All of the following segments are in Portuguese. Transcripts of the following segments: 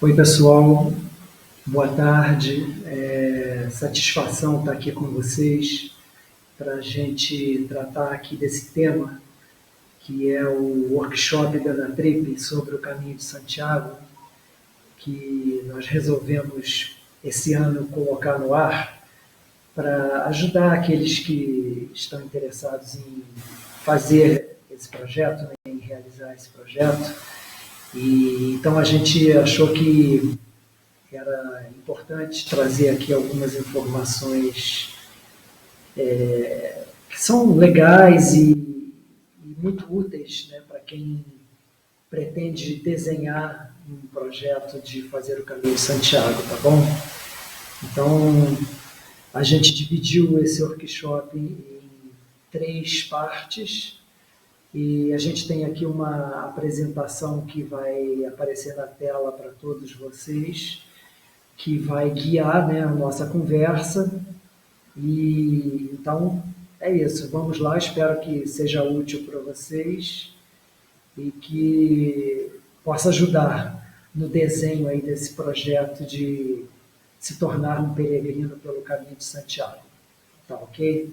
Oi, pessoal, boa tarde. Satisfação estar aqui com vocês para a gente tratar aqui desse tema, que é o workshop da Anatrip sobre o Caminho de Santiago, que nós resolvemos esse ano colocar no ar para ajudar aqueles que estão interessados em fazer esse projeto, né, em realizar esse projeto. E então a gente achou que era importante trazer aqui algumas informações que são legais e muito úteis, né, para quem pretende desenhar um projeto de fazer o Caminho de Santiago, tá bom? Então, a gente dividiu esse workshop em 3 partes e a gente tem aqui uma apresentação que vai aparecer na tela para todos vocês, que vai guiar, né, a nossa conversa. E então é isso. Vamos lá. Espero que seja útil para vocês e que possa ajudar no desenho aí desse projeto de se tornar um peregrino pelo Caminho de Santiago. Tá ok?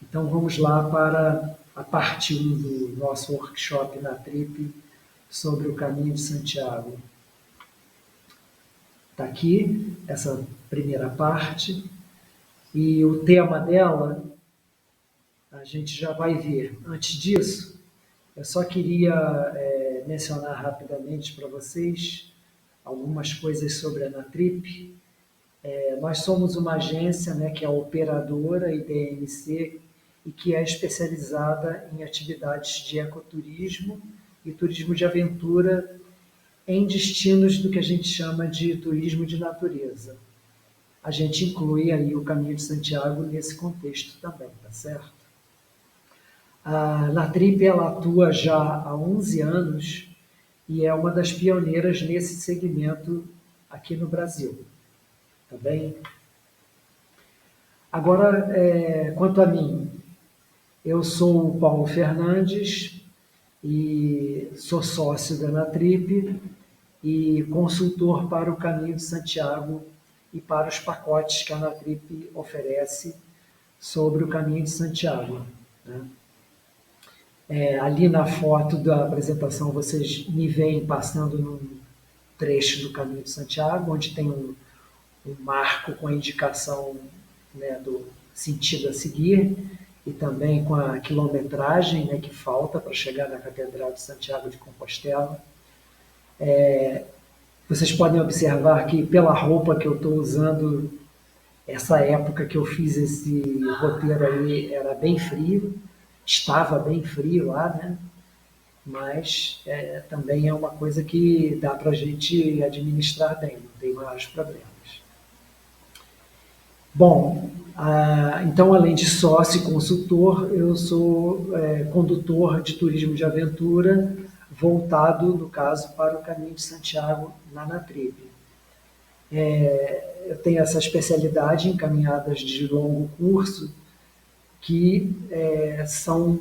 Então vamos lá para a parte 1 do nosso workshop na Trip sobre o Caminho de Santiago. Está aqui essa primeira parte. E o tema dela, a gente já vai ver. Antes disso, eu só queria mencionar rapidamente para vocês algumas coisas sobre a Anatrip. Nós somos uma agência, né, que é operadora e DMC e que é especializada em atividades de ecoturismo e turismo de aventura em destinos do que a gente chama de turismo de natureza. A gente inclui aí o Caminho de Santiago nesse contexto também, tá certo? A Anatrip, ela atua já há 11 anos e é uma das pioneiras nesse segmento aqui no Brasil, tá bem? Agora, quanto a mim, eu sou o Paulo Fernandes e sou sócio da Anatrip e consultor para o Caminho de Santiago e para os pacotes que a Anatrip oferece sobre o Caminho de Santiago, né? Ali na foto da apresentação vocês me veem passando num trecho do Caminho de Santiago, onde tem um marco com a indicação, né, do sentido a seguir e também com a quilometragem, né, que falta para chegar na Catedral de Santiago de Compostela. Vocês podem observar que pela roupa que eu estou usando, essa época que eu fiz esse roteiro aí era bem frio, estava bem frio lá, né? Mas também é uma coisa que dá para a gente administrar bem, não tem maiores problemas. Bom, então além de sócio e consultor, eu sou condutor de turismo de aventura, voltado, no caso, para o Caminho de Santiago na Anatrip. Eu tenho essa especialidade em caminhadas de longo curso, que são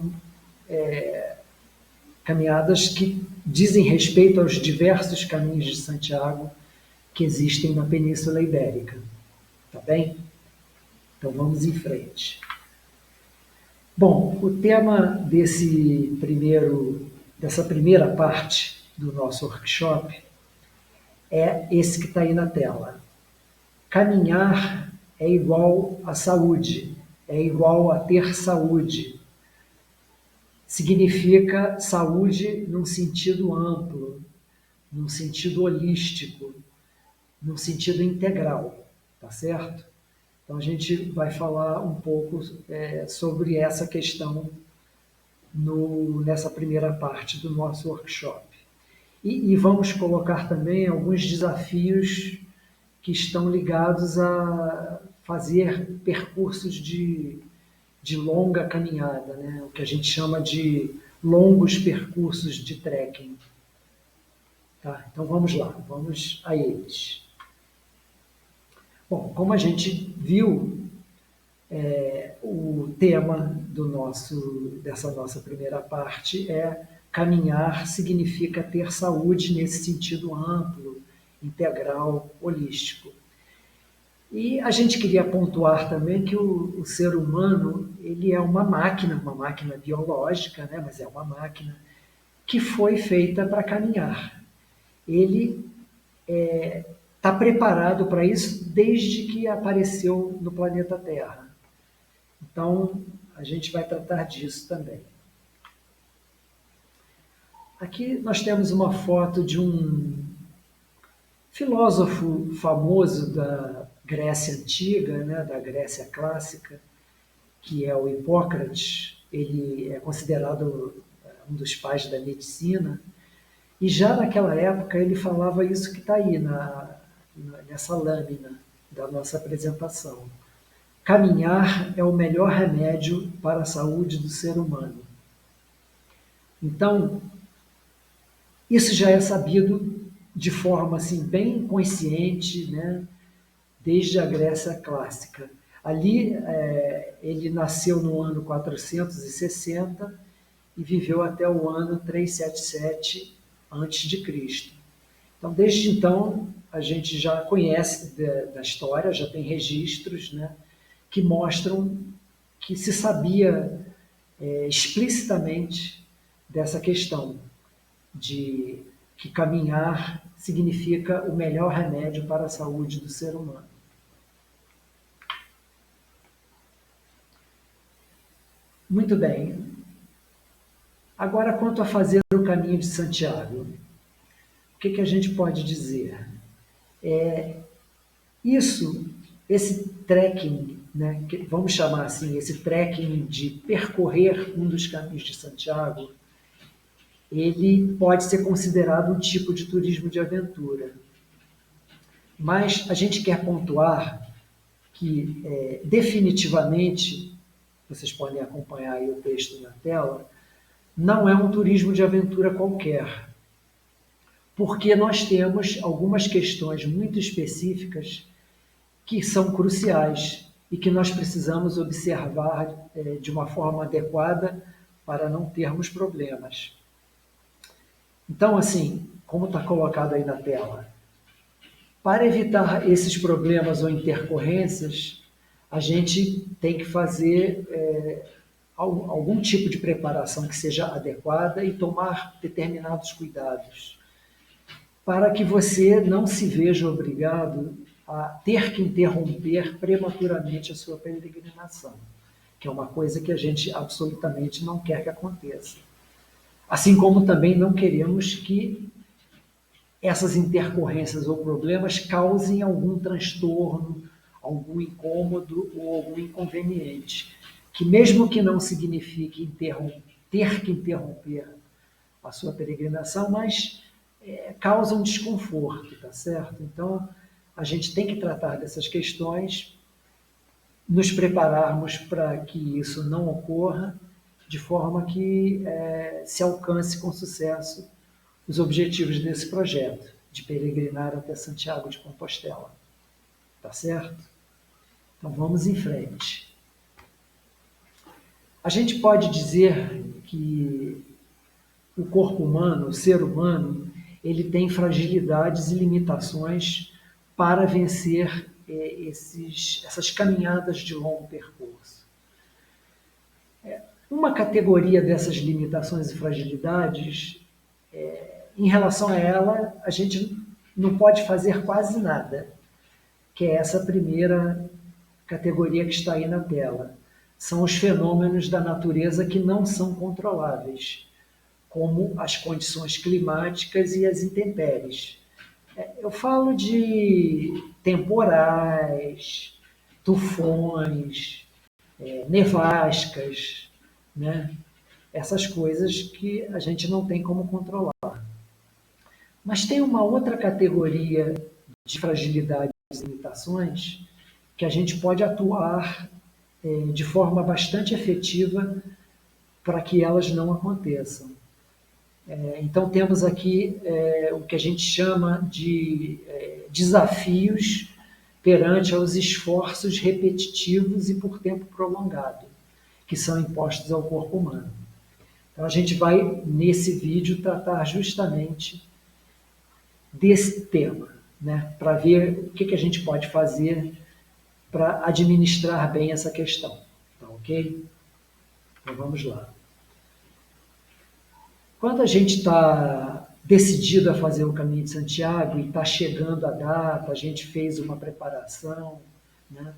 caminhadas que dizem respeito aos diversos caminhos de Santiago que existem na Península Ibérica. Tá bem? Então vamos em frente. Bom, o tema dessa primeira parte do nosso workshop é esse que está aí na tela. Caminhar é igual a saúde, é igual a ter saúde. Significa saúde num sentido amplo, num sentido holístico, num sentido integral, tá certo? Então a gente vai falar um pouco sobre essa questão nessa primeira parte do nosso workshop. E vamos colocar também alguns desafios que estão ligados a fazer percursos de longa caminhada, né? O que a gente chama de longos percursos de trekking. Tá? Então vamos lá, vamos a eles. Bom, como a gente viu, o tema dessa nossa primeira parte é caminhar significa ter saúde nesse sentido amplo, integral, holístico. E a gente queria pontuar também que o ser humano ele é uma máquina biológica, né? Mas é uma máquina que foi feita para caminhar. Ele está preparado para isso desde que apareceu no planeta Terra. Então, a gente vai tratar disso também. Aqui nós temos uma foto de um filósofo famoso da Grécia Antiga, né, da Grécia Clássica, que é o Hipócrates. Ele é considerado um dos pais da medicina. E já naquela época ele falava isso que está aí nessa lâmina da nossa apresentação. Caminhar é o melhor remédio para a saúde do ser humano. Então, isso já é sabido de forma assim, bem consciente, né, desde a Grécia Clássica. Ali, ele nasceu no ano 460 e viveu até o ano 377 a.C. Então, desde então, a gente já conhece da história, já tem registros, né, que mostram que se sabia explicitamente dessa questão de que caminhar significa o melhor remédio para a saúde do ser humano. Muito bem. Agora, quanto a fazer o caminho de Santiago, o que a gente pode dizer? Esse trekking, né, vamos chamar assim, esse trekking de percorrer um dos caminhos de Santiago, ele pode ser considerado um tipo de turismo de aventura. Mas a gente quer pontuar que, definitivamente, vocês podem acompanhar aí o texto na tela, não é um turismo de aventura qualquer, porque nós temos algumas questões muito específicas que são cruciais e que nós precisamos observar de uma forma adequada para não termos problemas. Então, assim, como está colocado aí na tela, para evitar esses problemas ou intercorrências, a gente tem que fazer algum tipo de preparação que seja adequada e tomar determinados cuidados, para que você não se veja obrigado a ter que interromper prematuramente a sua peregrinação, que é uma coisa que a gente absolutamente não quer que aconteça. Assim como também não queremos que essas intercorrências ou problemas causem algum transtorno, algum incômodo ou algum inconveniente, que mesmo que não signifique ter que interromper a sua peregrinação, mas causa um desconforto, tá certo? Então, a gente tem que tratar dessas questões, nos prepararmos para que isso não ocorra, de forma que se alcance com sucesso os objetivos desse projeto, de peregrinar até Santiago de Compostela. Tá certo? Então vamos em frente. A gente pode dizer que o corpo humano, o ser humano, ele tem fragilidades e limitações para vencer essas caminhadas de longo percurso. Uma categoria dessas limitações e fragilidades, em relação a ela, a gente não pode fazer quase nada, que é essa primeira categoria que está aí na tela. São os fenômenos da natureza que não são controláveis, como as condições climáticas e as intempéries. Eu falo de temporais, tufões, nevascas, né? Essas coisas que a gente não tem como controlar. Mas tem uma outra categoria de fragilidades e limitações que a gente pode atuar de forma bastante efetiva para que elas não aconteçam. Então, temos aqui o que a gente chama de desafios perante aos esforços repetitivos e por tempo prolongado, que são impostos ao corpo humano. Então, a gente vai, nesse vídeo, tratar justamente desse tema. né, para ver o que a gente pode fazer para administrar bem essa questão. Tá ok? Então vamos lá. Quando a gente está decidido a fazer o Caminho de Santiago e está chegando a data, a gente fez uma preparação, né,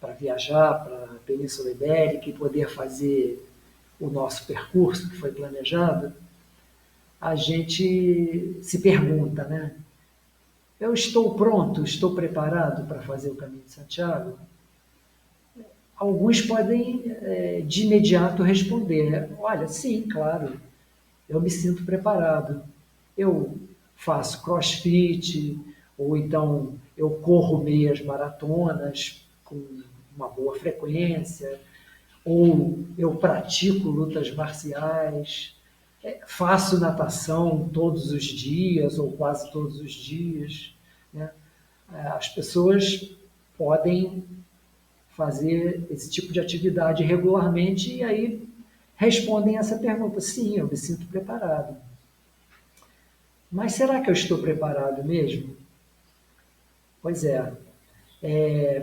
para viajar para a Península Ibérica e poder fazer o nosso percurso que foi planejado, a gente se pergunta, né? Eu estou pronto, estou preparado para fazer o Caminho de Santiago? Alguns podem de imediato responder, olha, sim, claro, eu me sinto preparado. Eu faço crossfit, ou então eu corro meias maratonas com uma boa frequência, ou eu pratico lutas marciais, faço natação todos os dias ou quase todos os dias, né? As pessoas podem fazer esse tipo de atividade regularmente e aí respondem essa pergunta: sim, eu me sinto preparado. Mas será que eu estou preparado mesmo? Pois é.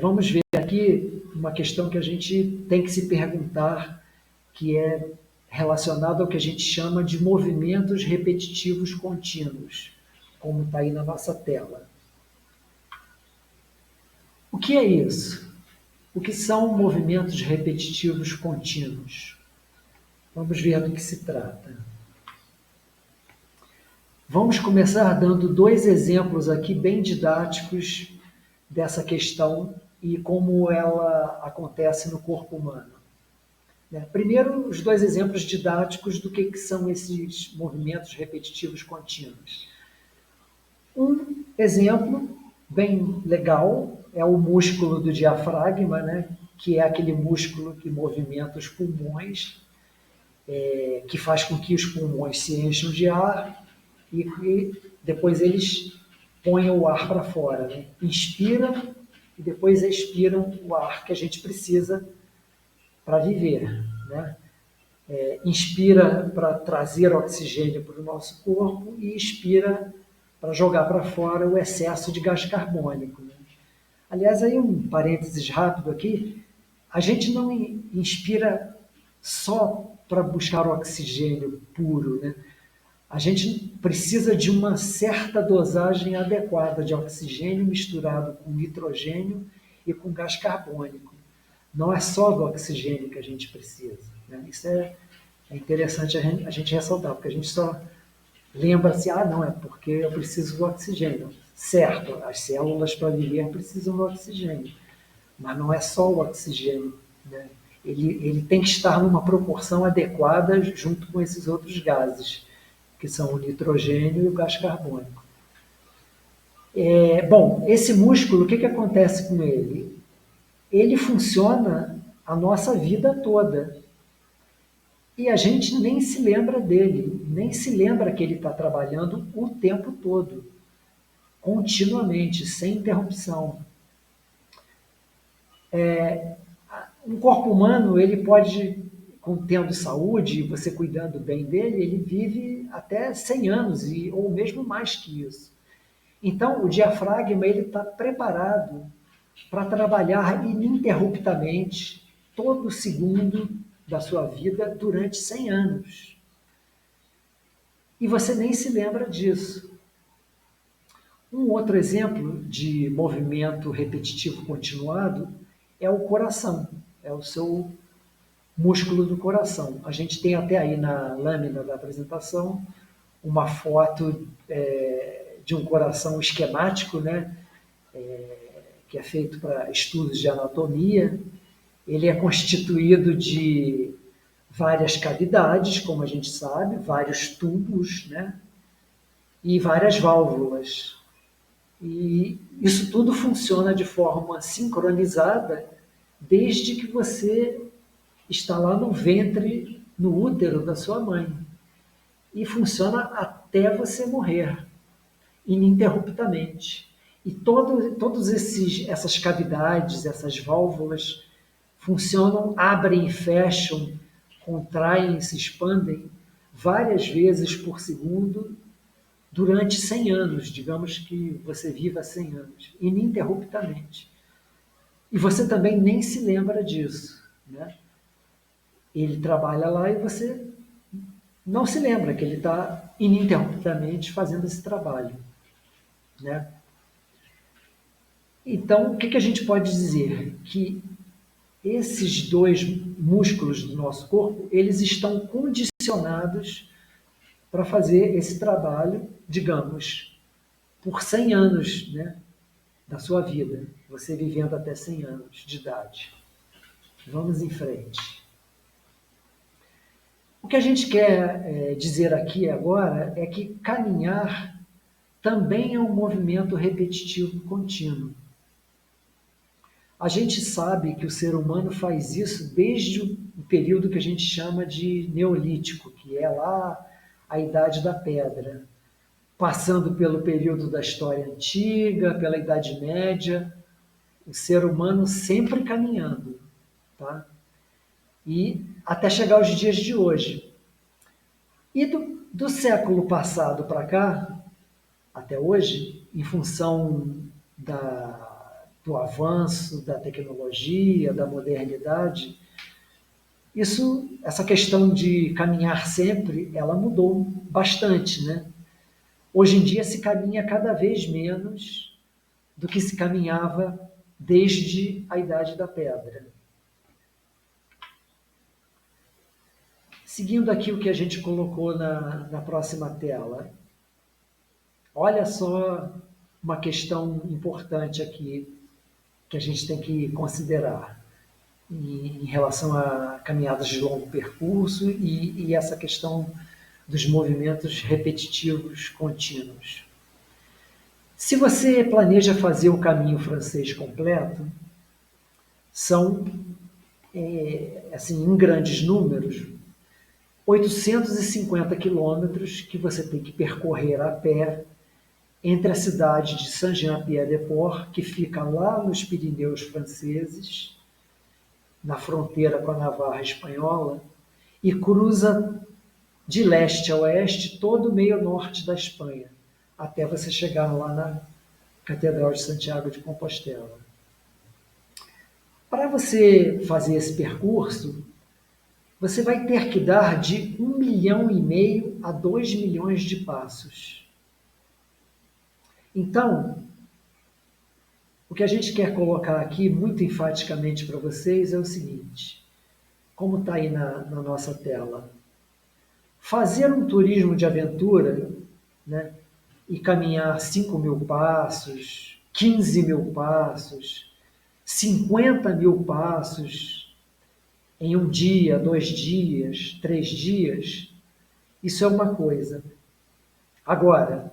Vamos ver aqui uma questão que a gente tem que se perguntar, que é relacionado ao que a gente chama de movimentos repetitivos contínuos, como está aí na nossa tela. O que é isso? O que são movimentos repetitivos contínuos? Vamos ver do que se trata. Vamos começar dando dois exemplos aqui bem didáticos dessa questão e como ela acontece no corpo humano. Primeiro, os dois exemplos didáticos do que são esses movimentos repetitivos contínuos. Um exemplo bem legal é o músculo do diafragma, né? Que é aquele músculo que movimenta os pulmões, que faz com que os pulmões se encham de ar e depois eles põem o ar para fora, né? Inspiram e depois expiram o ar que a gente precisa para viver, né? Inspira para trazer oxigênio para o nosso corpo e expira para jogar para fora o excesso de gás carbônico, né? Aliás, aí um parênteses rápido aqui, a gente não inspira só para buscar oxigênio puro, né? A gente precisa de uma certa dosagem adequada de oxigênio misturado com nitrogênio e com gás carbônico. Não é só do oxigênio que a gente precisa, né? Isso é interessante a gente ressaltar, porque a gente só lembra assim, não, é porque eu preciso do oxigênio. Certo, as células para viver precisam do oxigênio, mas não é só o oxigênio, né? Ele tem que estar numa proporção adequada junto com esses outros gases, que são o nitrogênio e o gás carbônico. Bom, esse músculo, o que acontece com ele? Ele funciona a nossa vida toda. E a gente nem se lembra dele, nem se lembra que ele está trabalhando o tempo todo, continuamente, sem interrupção. Um corpo humano, ele pode, tendo saúde, você cuidando bem dele, ele vive até 100 anos, ou mesmo mais que isso. Então, o diafragma ele está preparado para trabalhar ininterruptamente, todo segundo da sua vida, durante 100 anos. E você nem se lembra disso. Um outro exemplo de movimento repetitivo continuado é o coração, é o seu músculo do coração. A gente tem até aí na lâmina da apresentação uma foto de um coração esquemático, né? Que é feito para estudos de anatomia. Ele é constituído de várias cavidades, como a gente sabe, vários tubos, né? E várias válvulas. E isso tudo funciona de forma sincronizada desde que você está lá no ventre, no útero da sua mãe. E funciona até você morrer, ininterruptamente. E todas essas cavidades, essas válvulas, funcionam, abrem e fecham, contraem e se expandem várias vezes por segundo, durante 100 anos, digamos que você viva 100 anos, ininterruptamente. E você também nem se lembra disso, né? Ele trabalha lá e você não se lembra que ele está ininterruptamente fazendo esse trabalho, né? Então, o que a gente pode dizer? Que esses dois músculos do nosso corpo, eles estão condicionados para fazer esse trabalho, digamos, por 100 anos, né, da sua vida, você vivendo até 100 anos de idade. Vamos em frente. O que a gente quer dizer aqui agora é que caminhar também é um movimento repetitivo contínuo. A gente sabe que o ser humano faz isso desde o período que a gente chama de Neolítico, que é lá a Idade da Pedra, passando pelo período da História Antiga, pela Idade Média, o ser humano sempre caminhando, tá? E até chegar aos dias de hoje. E do século passado para cá, até hoje, em função do avanço da tecnologia, da modernidade, essa questão de caminhar sempre, ela mudou bastante, né? Hoje em dia se caminha cada vez menos do que se caminhava desde a Idade da Pedra. Seguindo aqui o que a gente colocou na próxima tela. Olha só uma questão importante aqui que a gente tem que considerar em relação a caminhadas de longo percurso e essa questão dos movimentos repetitivos contínuos. Se você planeja fazer o caminho francês completo, são, assim, em grandes números, 850 quilômetros que você tem que percorrer a pé entre a cidade de Saint-Jean-Pied-de-Port, que fica lá nos Pirineus franceses, na fronteira com a Navarra espanhola, e cruza de leste a oeste todo o meio norte da Espanha, até você chegar lá na Catedral de Santiago de Compostela. Para você fazer esse percurso, você vai ter que dar de 1,5 milhão a 2 milhões de passos. Então, o que a gente quer colocar aqui muito enfaticamente para vocês é o seguinte, como está aí na nossa tela. Fazer um turismo de aventura, né, e caminhar 5.000 passos, 15.000 passos, 50.000 passos em um dia, 2 dias, 3 dias, isso é uma coisa. Agora,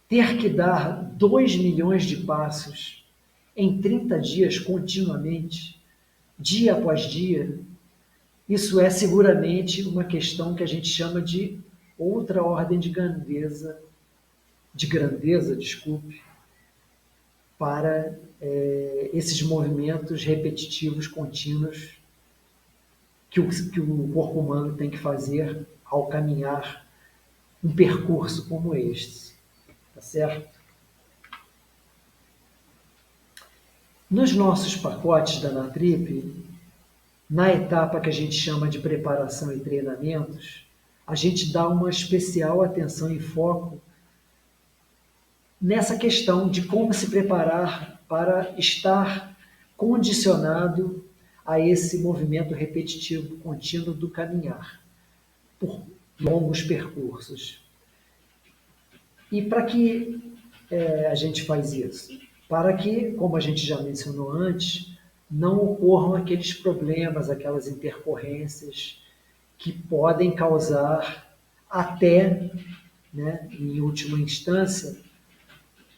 ter que dar 2 milhões de passos em 30 dias continuamente, dia após dia, isso é seguramente uma questão que a gente chama de outra ordem de grandeza, desculpe, para esses movimentos repetitivos contínuos que o corpo humano tem que fazer ao caminhar um percurso como este. Tá certo? Nos nossos pacotes da Natrip, na etapa que a gente chama de preparação e treinamentos, a gente dá uma especial atenção e foco nessa questão de como se preparar para estar condicionado a esse movimento repetitivo contínuo do caminhar por longos percursos. E para que a gente faz isso? Para que, como a gente já mencionou antes, não ocorram aqueles problemas, aquelas intercorrências que podem causar até, né, em última instância,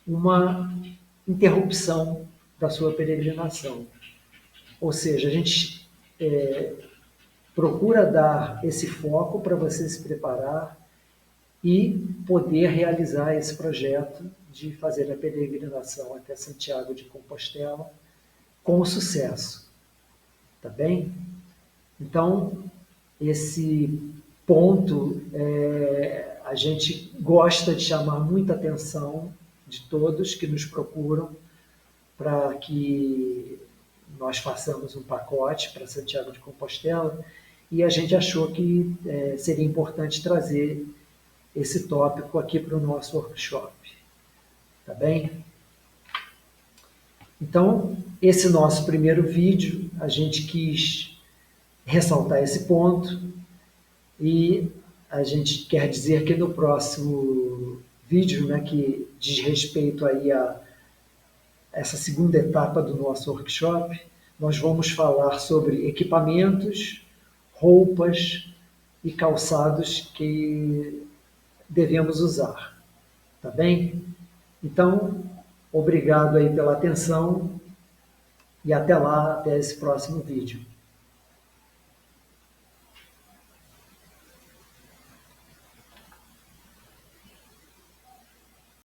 uma interrupção da sua peregrinação. Ou seja, a gente procura dar esse foco para você se preparar e poder realizar esse projeto de fazer a peregrinação até Santiago de Compostela com sucesso. Tá bem? Então, esse ponto A gente gosta de chamar muita atenção de todos que nos procuram para que nós façamos um pacote para Santiago de Compostela, e a gente achou que seria importante trazer esse tópico aqui para o nosso workshop. Tá bem? Então, esse nosso primeiro vídeo, a gente quis ressaltar esse ponto, e a gente quer dizer que no próximo vídeo, né, que diz respeito aí a essa segunda etapa do nosso workshop, nós vamos falar sobre equipamentos, roupas e calçados que devemos usar. Tá bem? Então, obrigado aí pela atenção e até lá, até esse próximo vídeo.